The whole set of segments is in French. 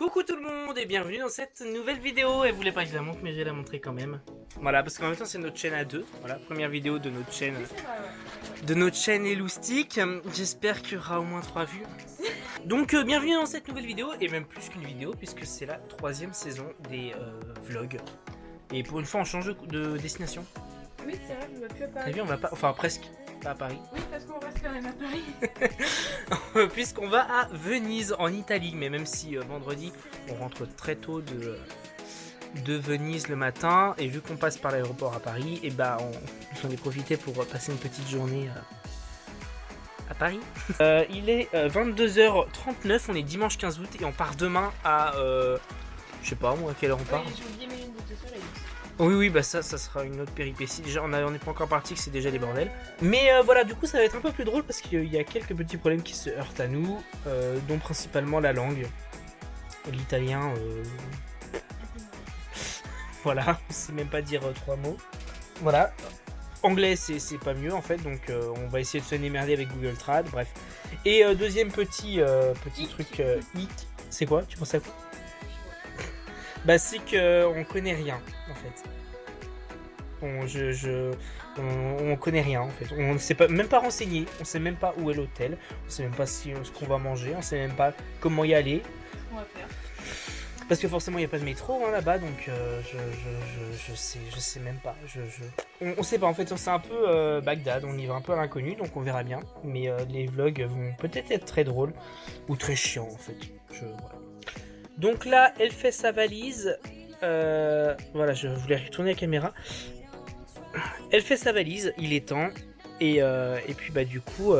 Coucou tout le monde et bienvenue dans cette nouvelle vidéo. Elle voulait pas que je la montre mais je vais la montrer quand même. Voilà, parce qu'en même temps c'est notre chaîne à deux. Voilà, première vidéo de notre chaîne. De notre chaîne Eloustic. J'espère qu'il y aura au moins 3 vues. Donc bienvenue dans cette nouvelle vidéo et même plus qu'une vidéo puisque c'est la 3e saison des vlogs. Et pour une fois on change de destination. Oui c'est vrai, on va plus à Paris. T'as vu, on va pas, enfin presque, pas à Paris. Oui parce qu'on reste quand même à Paris. Puisqu'on va à Venise en Italie. Mais même si vendredi on rentre très tôt de Venise le matin. Et vu qu'on passe par l'aéroport à Paris, et bah j'en ai profité pour passer une petite journée à Paris. Il est 22h39, on est dimanche 15 août et on part demain à... je sais pas moi à quelle heure on part. Oui, j'ai 10 minutes de soleil. Oui, bah ça sera une autre péripétie. Déjà, on n'est pas encore parti, que c'est déjà les bordels. Mais voilà, du coup, ça va être un peu plus drôle parce qu'il y a quelques petits problèmes qui se heurtent à nous, dont principalement la langue. L'italien, voilà, on sait même pas dire 3 mots. Voilà. Anglais, c'est pas mieux en fait, donc on va essayer de se démerder avec Google Trad, bref. Et deuxième petit truc, hic, c'est quoi? Tu penses à quoi? Bah c'est qu'on connaît rien en fait. On connaît rien en fait. On ne sait pas, même pas renseigner. On sait même pas où est l'hôtel. On sait même pas ce qu'on va manger. On sait même pas comment y aller. On va faire. Parce que forcément il n'y a pas de métro là-bas, donc je sais même pas. On sait pas en fait. C'est un peu Bagdad. On y va un peu à l'inconnu, donc on verra bien. Mais les vlogs vont peut-être être très drôles ou très chiants en fait. Voilà. Donc là, elle fait sa valise. Voilà, je voulais retourner la caméra. Elle fait sa valise, il est temps. Et puis bah du coup,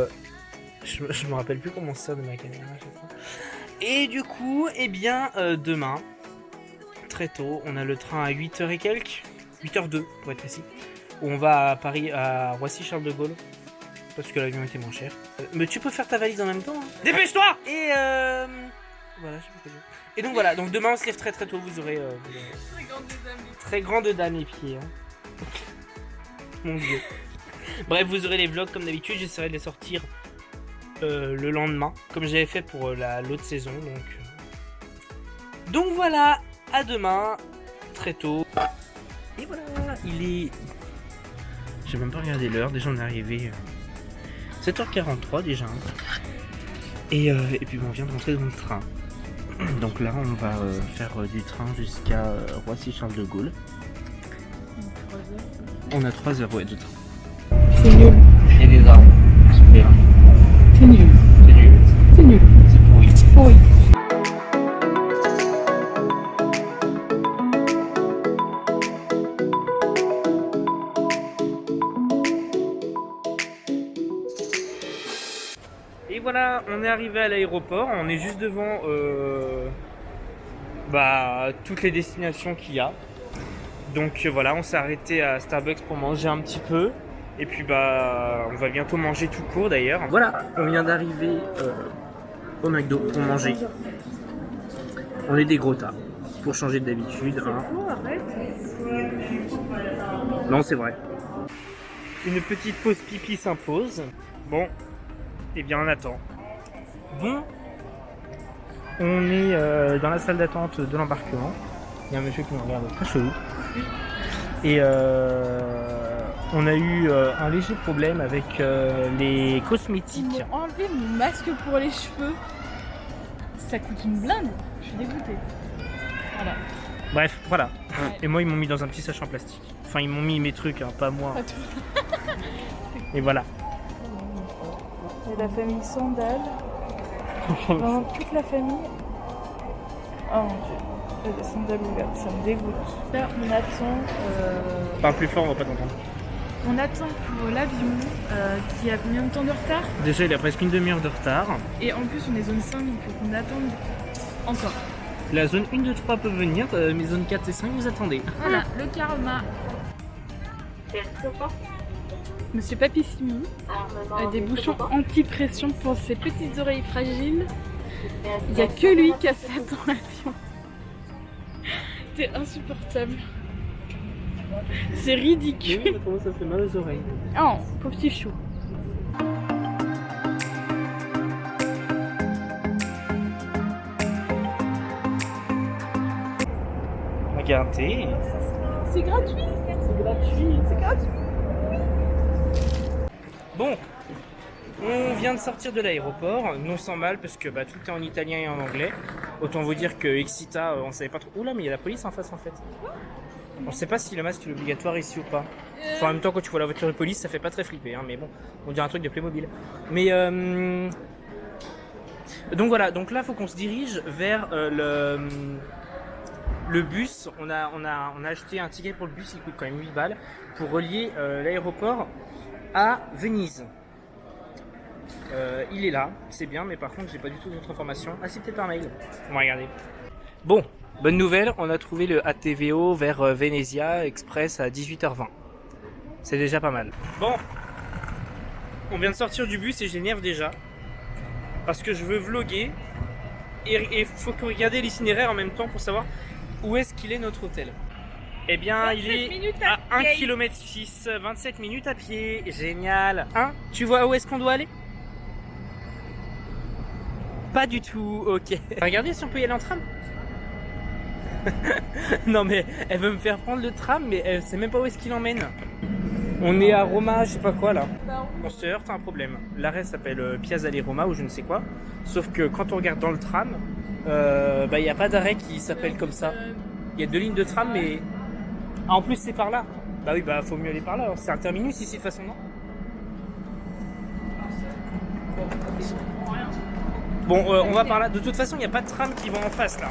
je me rappelle plus comment ça de ma caméra. Et du coup, eh bien, demain, très tôt, on a le train à 8h et quelques. 8h02 pour être précis. Où on va à Paris, à Roissy-Charles de Gaulle. Parce que l'avion était moins cher. Mais tu peux faire ta valise en même temps. Hein. Dépêche-toi. Et voilà, je sais pas quoi dire. Et donc voilà, donc demain on se lève très très tôt, vous aurez très grande dame les pieds. Hein. Mon dieu. Bref, vous aurez les vlogs comme d'habitude, j'essaierai de les sortir le lendemain, comme j'avais fait pour l'autre saison. Donc voilà, à demain, très tôt. Et voilà, il est... J'ai même pas regardé l'heure, déjà on est arrivé 7h43 déjà. Et puis bon, on vient de rentrer dans le train. Donc là, on va faire du train jusqu'à Roissy-Charles de Gaulle. On a 3 heures ouais, de train. C'est nul. Et des arbres. Super. C'est nul. C'est nul. C'est nul. C'est pourri. Oui. Et voilà, on est arrivé à l'aéroport. On est juste devant toutes les destinations qu'il y a. Donc voilà, on s'est arrêté à Starbucks pour manger un petit peu. Et puis on va bientôt manger tout court d'ailleurs. Voilà, on vient d'arriver au McDo pour manger. On est des gros tas, pour changer d'habitude. Hein. Oh, arrête. Non, c'est vrai. Une petite pause pipi s'impose. Bon, eh bien on attend. Bon, on est dans la salle d'attente de l'embarquement. Il y a un monsieur qui nous regarde très chelou. Et on a eu un léger problème avec les cosmétiques. Ils m'ont enlevé mon masque pour les cheveux. Ça coûte une blinde. Je suis dégoûtée. Voilà. Bref, voilà. Ouais. Et moi, ils m'ont mis dans un petit sachet en plastique. Enfin, ils m'ont mis mes trucs, hein, pas moi. Pas tout. Et voilà. Et la famille Sandal. Vraiment toute la famille. Oh mon dieu. La Sandal ouverte, ça me dégoûte. Là, on attend. Parle plus fort, on va pas t'entendre. On attend pour l'avion qui a combien de temps de retard? Déjà, il a presque une demi-heure de retard. Et en plus, on est zone 5, il faut qu'on attende encore. La zone 1, 2, 3 peut venir, mais zone 4 et 5, vous attendez. Voilà, le karma. Monsieur Papissimi a des bouchons anti-pression pour ses petites oreilles fragiles. Il n'y a que lui qui a ça dans l'avion. C'est insupportable. C'est ridicule. Comment ça fait mal aux oreilles. Oh, pauvre petit chou. Regardez. C'est gratuit. C'est gratuit. C'est gratuit. Bon, on vient de sortir de l'aéroport, non sans mal, parce que tout est en italien et en anglais. Autant vous dire que Excita, on savait pas trop. Oula, mais il y a la police en face en fait. On sait pas si le masque est obligatoire ici ou pas. Enfin, en même temps, quand tu vois la voiture de police, ça fait pas très flipper, hein, mais bon, on dirait un truc de Playmobil. Mais donc voilà, donc là, faut qu'on se dirige vers le bus. On a acheté un ticket pour le bus, il coûte quand même 8 balles, pour relier l'aéroport à Venise. Il est là, c'est bien, mais par contre, j'ai pas du tout d'autres informations. Ah, c'est peut-être un mail. On va regarder. Bon, bonne nouvelle, on a trouvé le ATVO vers Venezia Express à 18h20. C'est déjà pas mal. Bon, on vient de sortir du bus et je l'énerve déjà. Parce que je veux vlogger et faut que regarder l'itinéraire en même temps pour savoir où est-ce qu'il est notre hôtel. Eh bien, il est à 1 km 6, 27 minutes à pied. Génial. Hein? Tu vois où est-ce qu'on doit aller? Pas du tout, ok. Regardez si on peut y aller en tram. Non mais elle veut me faire prendre le tram, mais elle sait même pas où est-ce qu'il emmène. On est à Roma, je sais pas quoi là. On se heurte à un problème. L'arrêt s'appelle Piazza di Roma ou je ne sais quoi. Sauf que quand on regarde dans le tram, il n'y a pas d'arrêt qui s'appelle comme ça. Il y a 2 lignes de tram, mais ah, en plus c'est par là. Bah oui, faut mieux aller par là. C'est un terminus ici de toute façon, non? Bon, on va par là. De toute façon, il n'y a pas de tram qui va en face là.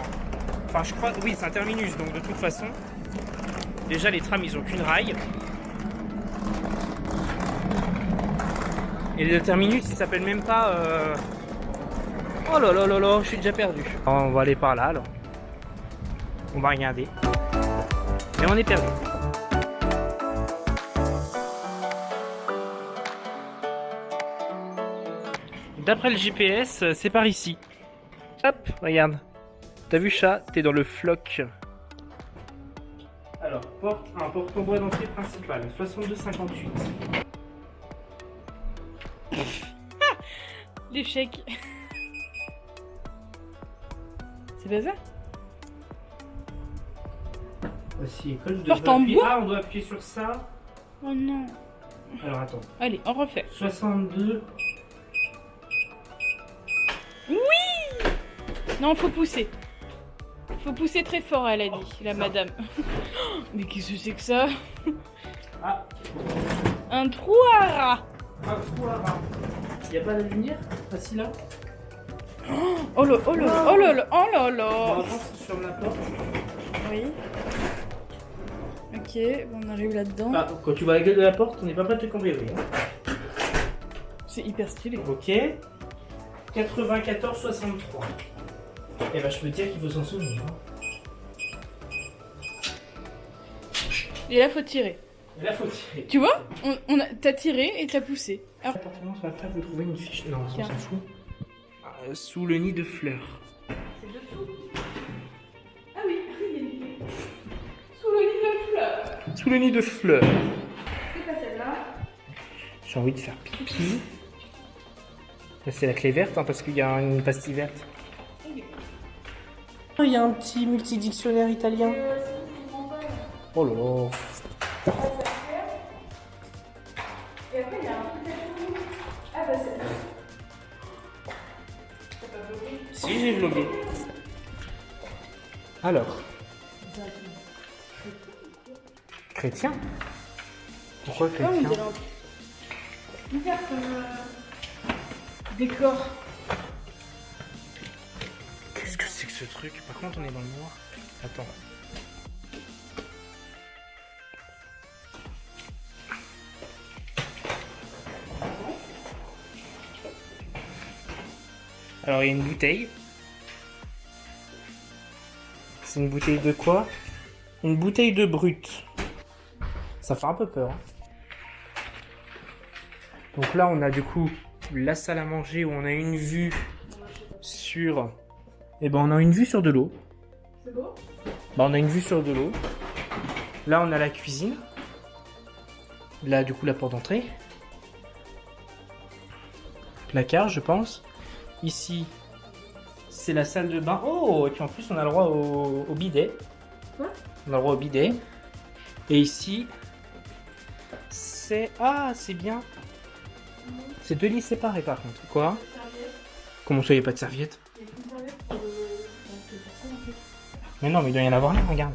Enfin, je crois, oui, c'est un terminus, donc de toute façon, déjà les trams ils ont qu'une rail. Et le terminus il s'appelle même pas. Oh là là là là, je suis déjà perdu. On va aller par là alors. On va regarder. Et on est perdu. D'après le GPS, c'est par ici. Hop, regarde. T'as vu chat? T'es dans le floc. Alors, porte en bois d'entrée principale, 62,58. L'échec. C'est pas ça? Voici école, je Porte devrais en appuyer. bois? Ah, on doit appuyer sur ça. Oh non. Alors attends. Allez, on refait. 62. Non, faut pousser. Faut pousser très fort, elle a dit, la madame. Mais qu'est-ce que c'est que ça? Ah, Un trou à rat. un trou à rat. Y a pas de lumière? Facile là. Oh là, oh là, oh là, oh là On là. avance sur la porte. Oui. Ok, on arrive là-dedans. Ah, quand tu vois la gueule de la porte, on n'est pas prêt de te cambrioler. Hein. C'est hyper stylé. Ok. 94,63. Et bah, je peux te dire qu'il faut s'en souvenir. Hein. Et là, faut tirer. Et là, faut tirer. Tu vois, t'as tiré et t'as poussé. Alors, Appartement sur la table, vous trouvez une fiche. Non, on Tiens. s'en fout. Sous le nid de fleurs. c'est dessous. Ah oui, sous le lit de fleurs. Sous le nid de fleurs. C'est pas celle-là. J'ai envie de faire pipi. Là, c'est la clé verte, hein, parce qu'il y a une pastille verte. Oh, il y a un petit multidictionnaire italien. Oh là là. Et après, il y a un truc à tout. Ah bah c'est Si, j'ai vlogué. Alors. Chrétien? Pourquoi on chrétien? dirait un truc bizarre comme décor. Qu'est-ce que c'est que ce truc? Par contre, on est dans le noir. Attends. Alors, il y a une bouteille. C'est une bouteille de quoi? Une bouteille de brut. Ça fait un peu peur. Hein. Donc là, on a du coup la salle à manger où on a une vue sur... Eh ben, on a une vue sur de l'eau. C'est beau? Bah, on a une vue sur de l'eau. Là, on a la cuisine. Là, du coup, la porte d'entrée. Placard, je pense. Ici, c'est la salle de bain. Oh, et puis en plus, on a le droit au bidet. Quoi? On a le droit au bidet. Et ici, c'est... Ah, c'est bien. C'est 2 lits séparés par contre. Quoi? Comment ça, il n'y a pas de serviette? Mais non, mais il doit y en avoir là, regarde.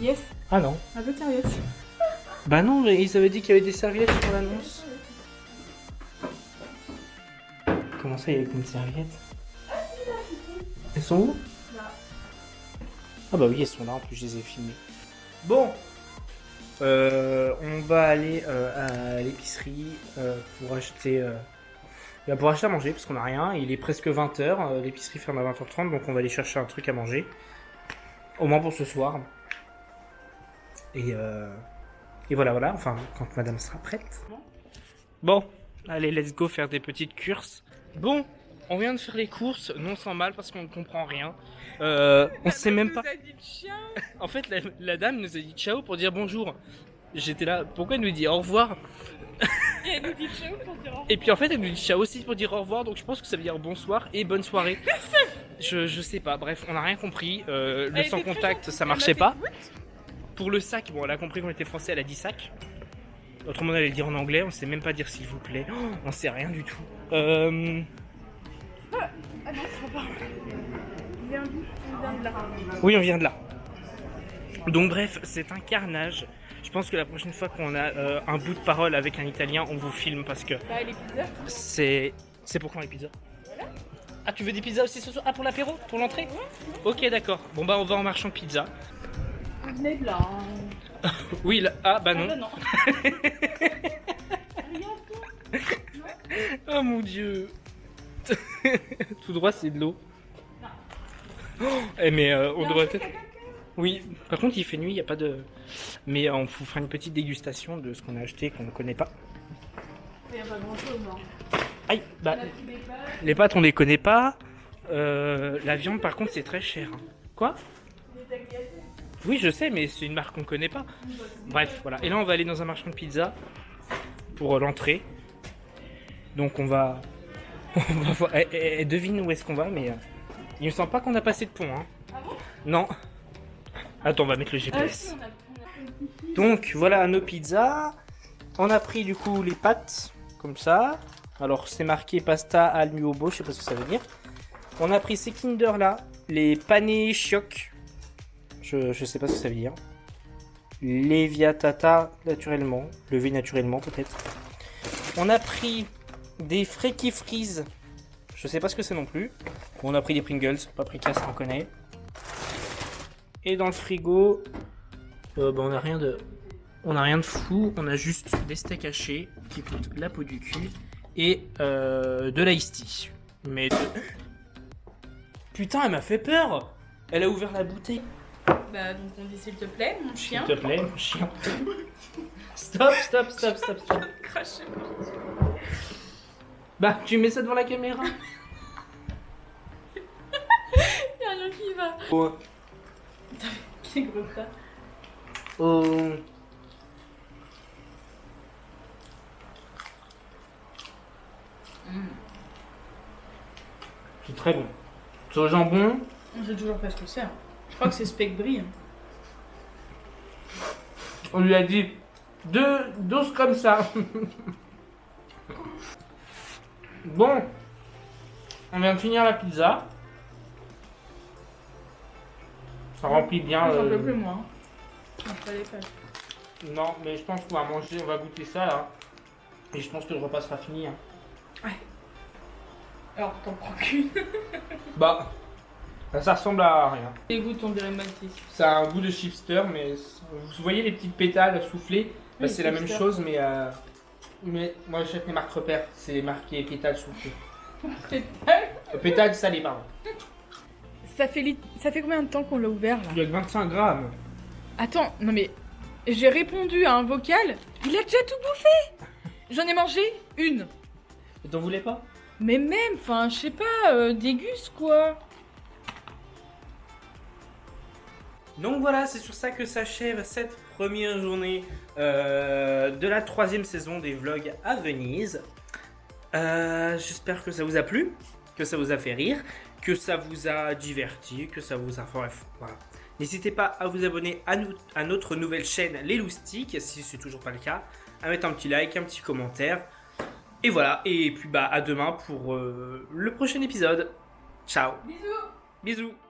Yes, Ah non. un peu de serviette. Bah non, mais ils avaient dit qu'il y avait des serviettes sur l'annonce. Comment ça, il y avait qu'une serviette? Elles sont où? Là. Ah bah oui, elles sont là, en plus je les ai filmées. Bon, on va aller à l'épicerie pour acheter à manger, parce qu'on n'a rien. Il est presque 20h, l'épicerie ferme à 20h30, donc on va aller chercher un truc à manger. Au moins pour ce soir. Et voilà, enfin, quand madame sera prête. Bon, allez, let's go faire des petites courses. Bon, on vient de faire les courses, non sans mal, parce qu'on ne comprend rien. On sait même pas... En fait, la dame nous a dit ciao pour dire bonjour. J'étais là, pourquoi elle nous dit au revoir? Et elle nous dit ciao pour dire au revoir. Et puis en fait, elle nous dit ciao aussi pour dire au revoir, donc je pense que ça veut dire bonsoir et bonne soirée. Je sais pas, bref, on n'a rien compris. Le sans contact, ça marchait pas. Pour le sac, bon, elle a compris qu'on était français, elle a dit sac. Autrement, elle allait le dire en anglais, on sait même pas dire s'il vous plaît. Oh, on sait rien du tout. Ah non, ça va pas. On vient de là. Oui, on vient de là. Donc bref, c'est un carnage. Je pense que la prochaine fois qu'on a un bout de parole avec un Italien, on vous filme parce que Bah, les pizzas. c'est pour quand les pizzas? Ah, tu veux des pizzas aussi ce soir? Ah, pour l'apéro? Pour l'entrée? Ok, d'accord. Bon bah on va en marchand pizza. Vous venez de là. Oui, là... Ah bah non. Ah bah non. Oh mon dieu. Tout droit, c'est de l'eau. Oh, mais on devrait peut-être... Oui, par contre il fait nuit, il n'y a pas de... Mais on vous fera une petite dégustation de ce qu'on a acheté qu'on ne connaît pas. Il n'y a pas grand chose. Aïe, bah, On a pris des pâtes. les pâtes on les connaît pas. La viande par contre c'est très cher. Quoi? Des tagliatelles. Oui je sais mais c'est une marque qu'on connaît pas. Bref voilà. Et là on va aller dans un marchand de pizza pour l'entrée. Donc on va voir. Devine où est-ce qu'on va mais il me semble pas qu'on a passé de pont hein. Ah bon? Non. Attends on va mettre le Ah GPS. si, on a... Donc voilà nos pizzas. On a pris du coup les pâtes comme ça. Alors c'est marqué pasta al uovo, je sais pas ce que ça veut dire. On a pris ces Kinder là, les pané chioc. Je sais pas ce que ça veut dire. Leviatata naturellement, levé naturellement peut-être. On a pris des Freaky Freeze. Je sais pas ce que c'est non plus. On a pris des Pringles, paprika ça on connaît. Et dans le frigo, on a rien de fou. On a juste des steaks hachés qui coûtent la peau du cul et de l'ice tea. Mais putain, elle m'a fait peur. Elle a ouvert la bouteille. Bah donc on dit s'il te plaît, mon chien. S'il te plaît, mon chien. Stop. Cracher. Bah, tu mets ça devant la caméra. Y'a rien qui va. Oh. Quel gros tas. Oh. C'est très bon. Sur le jambon. On sait toujours pas ce que c'est. Hein. Je crois que c'est speck brie. Hein. On lui a dit deux doses comme ça. Bon, on vient de finir la pizza. Ça remplit bien. J'en peux plus moi. Hein. Je mange pas les pâtes. Non, mais je pense qu'on va manger, on va goûter ça là. Et je pense que le repas sera fini. Hein. Ouais. Alors t'en prends qu'une. Bah, ça ressemble à rien. Les gouttes on dirait Maltese. Ça a un goût de chipster, mais vous voyez les petites pétales soufflées, bah, Oui, c'est la même chipster. chose, mais moi j'achète les marques repères, c'est marqué pétales soufflées. Pétales salées, pardon. Ça fait combien de temps qu'on l'a ouvert là? Il y a que 25 grammes. Attends, non mais j'ai répondu à un vocal, il a déjà tout bouffé. J'en ai mangé une. Et t'en voulais pas? Mais même, enfin, je sais pas, déguste quoi. Donc voilà, c'est sur ça que s'achève cette première journée de la 3e saison des vlogs à Venise. J'espère que ça vous a plu, que ça vous a fait rire, que ça vous a diverti, que ça vous a... Bref, voilà. N'hésitez pas à vous abonner à notre nouvelle chaîne Les Loustiques, si c'est toujours pas le cas, à mettre un petit like, un petit commentaire. Et voilà, et puis à demain pour le prochain épisode. Ciao. Bisous. Bisous.